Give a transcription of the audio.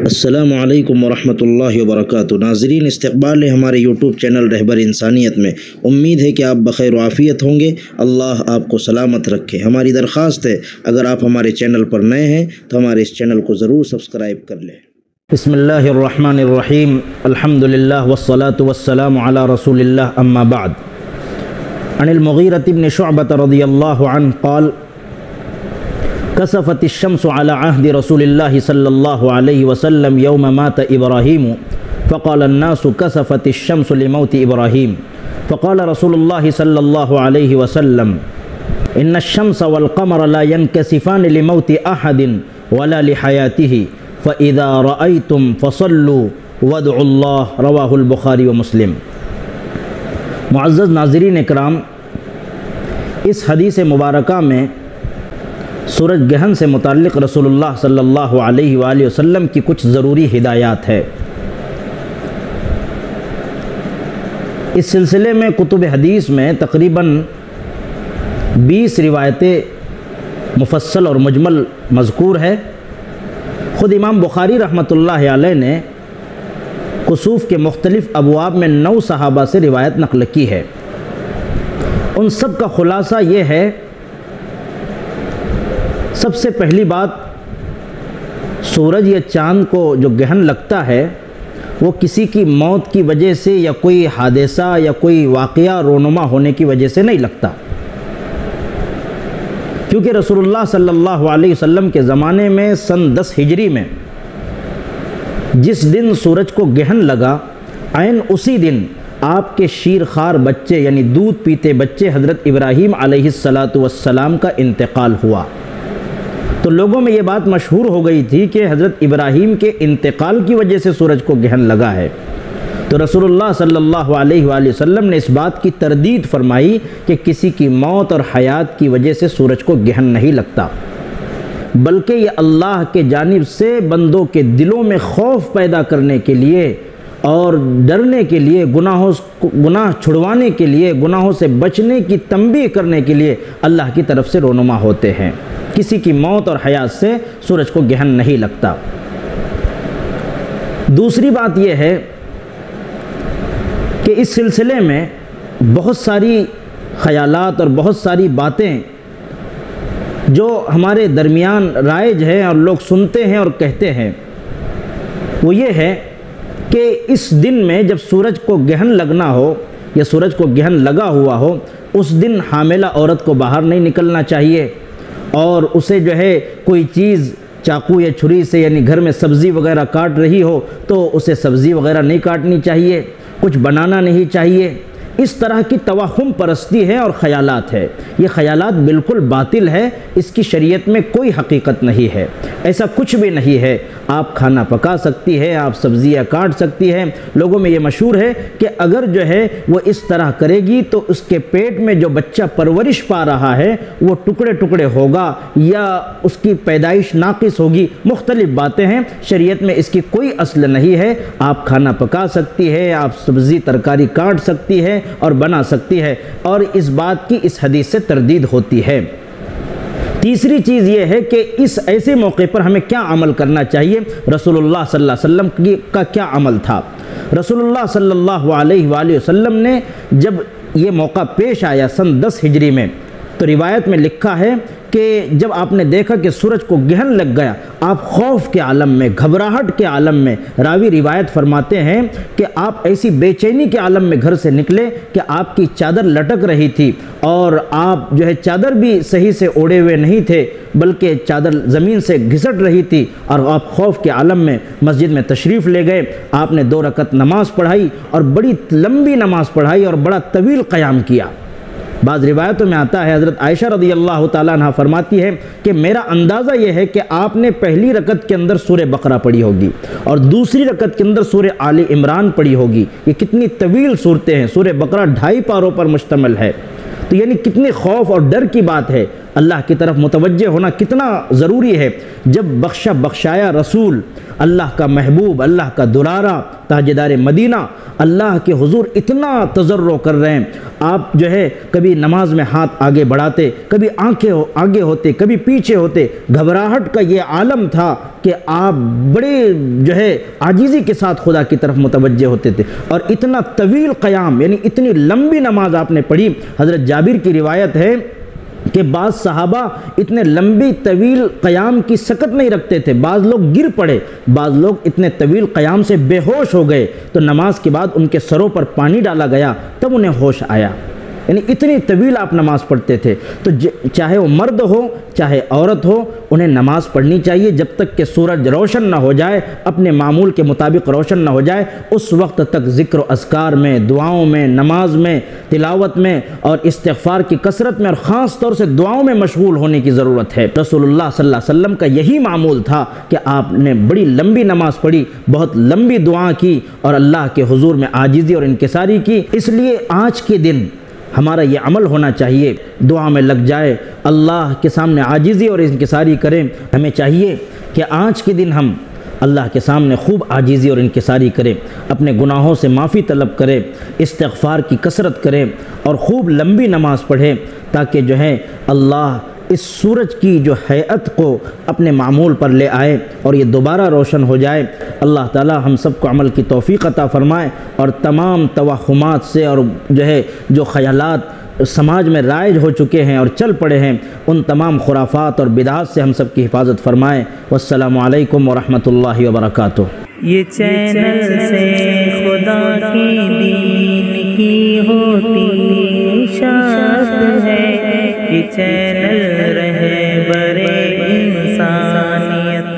السلام علیکم ورحمۃ اللہ وبرکاتہ۔ ناظرین، استقبال ہے ہمارے یوٹیوب چینل رہبر انسانیت میں۔ امید ہے کہ آپ بخیر و عافیت ہوں گے۔ اللہ آپ کو سلامت رکھے۔ ہماری درخواست ہے اگر آپ ہمارے چینل پر نئے ہیں تو ہمارے اس چینل کو ضرور سبسکرائب کر لیں۔ بسم اللہ الرحمن الرحیم، الحمدللہ والصلاة والسلام علی رسول اللہ، اما بعد۔ عن المغیرۃ بن شعبۃ رضی اللہ عنہ قال کسفت الشمس على عهد رسول الله صلی اللہ علیہ وسلم یوم مات ابراہیم فقال الناس کسفت الشمس لموت ابراہیم فقال رسول اللہ صلی اللہ علیہ وسلم ان الشمس والقمر لا ينكسفان لموت احد ولا لحیاته فاذا رأيتم فصلوا وادعوا اللہ، رواہ البخاری و مسلم۔ معزز ناظرین اکرام، اس حدیث مبارکہ میں سورج گہن سے متعلق رسول اللہ صلی اللہ علیہ وآلہ وسلم کی کچھ ضروری ہدایات ہے۔ اس سلسلے میں کتب حدیث میں تقریباً 20 روایتیں مفصل اور مجمل مذکور ہے۔ خود امام بخاری رحمۃ اللہ علیہ نے کسوف کے مختلف ابواب میں 9 صحابہ سے روایت نقل کی ہے۔ ان سب کا خلاصہ یہ ہے، سب سے پہلی بات، سورج یا چاند کو جو گہن لگتا ہے وہ کسی کی موت کی وجہ سے یا کوئی حادثہ یا کوئی واقعہ رونما ہونے کی وجہ سے نہیں لگتا، کیونکہ رسول اللہ صلی اللہ علیہ وسلم کے زمانے میں سن 10 ہجری میں جس دن سورج کو گہن لگا، عین اسی دن آپ کے شیرخوار بچے یعنی دودھ پیتے بچے حضرت ابراہیم علیہ السلام کا انتقال ہوا۔ تو لوگوں میں یہ بات مشہور ہو گئی تھی کہ حضرت ابراہیم کے انتقال کی وجہ سے سورج کو گہن لگا ہے۔ تو رسول اللہ صلی اللہ علیہ وآلہ وسلم نے اس بات کی تردید فرمائی کہ کسی کی موت اور حیات کی وجہ سے سورج کو گہن نہیں لگتا، بلکہ یہ اللہ کے جانب سے بندوں کے دلوں میں خوف پیدا کرنے کے لیے اور ڈرنے کے لیے، گناہ چھڑوانے کے لیے، گناہوں سے بچنے کی تنبیہ کرنے کے لیے اللہ کی طرف سے رونما ہوتے ہیں۔ کسی کی موت اور حیات سے سورج کو گہن نہیں لگتا۔ دوسری بات یہ ہے کہ اس سلسلے میں بہت ساری خیالات اور بہت ساری باتیں جو ہمارے درمیان رائج ہیں اور لوگ سنتے ہیں اور کہتے ہیں، وہ یہ ہے کہ اس دن میں جب سورج کو گہن لگنا ہو یا سورج کو گہن لگا ہوا ہو، اس دن حاملہ عورت کو باہر نہیں نکلنا چاہیے، اور اسے جو ہے کوئی چیز چاقو یا چھری سے، یعنی گھر میں سبزی وغیرہ کاٹ رہی ہو تو اسے سبزی وغیرہ نہیں کاٹنی چاہیے، کچھ بنانا نہیں چاہیے۔ اس طرح کی توہم پرستی ہے اور خیالات ہے۔ یہ خیالات بالکل باطل ہے، اس کی شریعت میں کوئی حقیقت نہیں ہے، ایسا کچھ بھی نہیں ہے۔ آپ کھانا پکا سکتی ہے، آپ سبزیاں کاٹ سکتی ہیں۔ لوگوں میں یہ مشہور ہے کہ اگر جو ہے وہ اس طرح کرے گی تو اس کے پیٹ میں جو بچہ پرورش پا رہا ہے وہ ٹکڑے ٹکڑے ہوگا یا اس کی پیدائش ناقص ہوگی۔ مختلف باتیں ہیں، شریعت میں اس کی کوئی اصل نہیں ہے۔ آپ کھانا پکا سکتی ہے، آپ سبزی ترکاری کاٹ سکتی ہے اور بنا سکتی ہے، اور اس بات کی اس حدیث سے تردید ہوتی ہے۔ تیسری چیز یہ ہے کہ اس ایسے موقع پر ہمیں کیا عمل کرنا چاہیے، رسول اللہ صلی اللہ علیہ وسلم کا کیا عمل تھا۔ رسول اللہ صلی اللہ علیہ وآلہ وسلم نے جب یہ موقع پیش آیا سن 10 ہجری میں، تو روایت میں لکھا ہے کہ جب آپ نے دیکھا کہ سورج کو گہن لگ گیا، آپ خوف کے عالم میں، گھبراہٹ کے عالم میں، راوی روایت فرماتے ہیں کہ آپ ایسی بے چینی کے عالم میں گھر سے نکلے کہ آپ کی چادر لٹک رہی تھی، اور آپ جو ہے چادر بھی صحیح سے اوڑے ہوئے نہیں تھے، بلکہ چادر زمین سے گھسٹ رہی تھی، اور آپ خوف کے عالم میں مسجد میں تشریف لے گئے۔ آپ نے 2 رکعت نماز پڑھائی اور بڑی لمبی نماز پڑھائی اور بڑا طویل قیام کیا۔ بعض روایتوں میں آتا ہے، حضرت عائشہ رضی اللہ تعالیٰ عنہ فرماتی ہے کہ میرا اندازہ یہ ہے کہ آپ نے پہلی رکعت کے اندر سورہ بقرہ پڑھی ہوگی اور دوسری رکعت کے اندر سورہ آل عمران پڑھی ہوگی۔ یہ کتنی طویل صورتیں ہیں، سورہ بقرہ 2.5 پاروں پر مشتمل ہے، تو یعنی کتنی خوف اور ڈر کی بات ہے۔ اللہ کی طرف متوجہ ہونا کتنا ضروری ہے، جب بخشایا رسول، اللہ کا محبوب، اللہ کا دلارا، تاجدار مدینہ اللہ کے حضور اتنا تضرع کر رہے ہیں، آپ جو ہے کبھی نماز میں ہاتھ آگے بڑھاتے، کبھی آنکھیں آگے ہوتے، کبھی پیچھے ہوتے، گھبراہٹ کا یہ عالم تھا کہ آپ بڑے جو ہے عاجزی کے ساتھ خدا کی طرف متوجہ ہوتے تھے، اور اتنا طویل قیام، یعنی اتنی لمبی نماز آپ نے پڑھی۔ حضرت جابر کی روایت ہے کہ بعض صحابہ اتنے لمبی طویل قیام کی سکت نہیں رکھتے تھے، بعض لوگ گر پڑے، بعض لوگ اتنے طویل قیام سے بے ہوش ہو گئے، تو نماز کے بعد ان کے سروں پر پانی ڈالا گیا، تب انہیں ہوش آیا۔ یعنی اتنی طویل آپ نماز پڑھتے تھے۔ تو چاہے وہ مرد ہو چاہے عورت ہو، انہیں نماز پڑھنی چاہیے جب تک کہ سورج روشن نہ ہو جائے، اپنے معمول کے مطابق روشن نہ ہو جائے، اس وقت تک ذکر و اذکار میں، دعاؤں میں، نماز میں، تلاوت میں اور استغفار کی کثرت میں، اور خاص طور سے دعاؤں میں مشغول ہونے کی ضرورت ہے۔ رسول اللہ صلی اللہ علیہ وسلم کا یہی معمول تھا کہ آپ نے بڑی لمبی نماز پڑھی، بہت لمبی دعا کی اور اللہ کے حضور میں عاجزی اور انکساری کی۔ اس لیے آج کے دن ہمارا یہ عمل ہونا چاہیے، دعا میں لگ جائے، اللہ کے سامنے عاجزی اور انکساری کریں۔ ہمیں چاہیے کہ آج کے دن ہم اللہ کے سامنے خوب عاجزی اور انکساری کریں، اپنے گناہوں سے معافی طلب کریں، استغفار کی کثرت کریں اور خوب لمبی نماز پڑھیں، تاکہ جو ہے اللہ اس سورج کی جو ہیئت کو اپنے معمول پر لے آئے اور یہ دوبارہ روشن ہو جائے۔ اللہ تعالی ہم سب کو عمل کی توفیق عطا فرمائے، اور تمام توہمات سے اور جو خیالات سماج میں رائج ہو چکے ہیں اور چل پڑے ہیں، ان تمام خرافات اور بدعات سے ہم سب کی حفاظت فرمائے۔ والسلام علیکم ورحمۃ اللہ وبرکاتہ۔ یہ چینل سے خدا کی دین کی ہوتی اشاعت ہے، یہ چینل رہبر انسانیت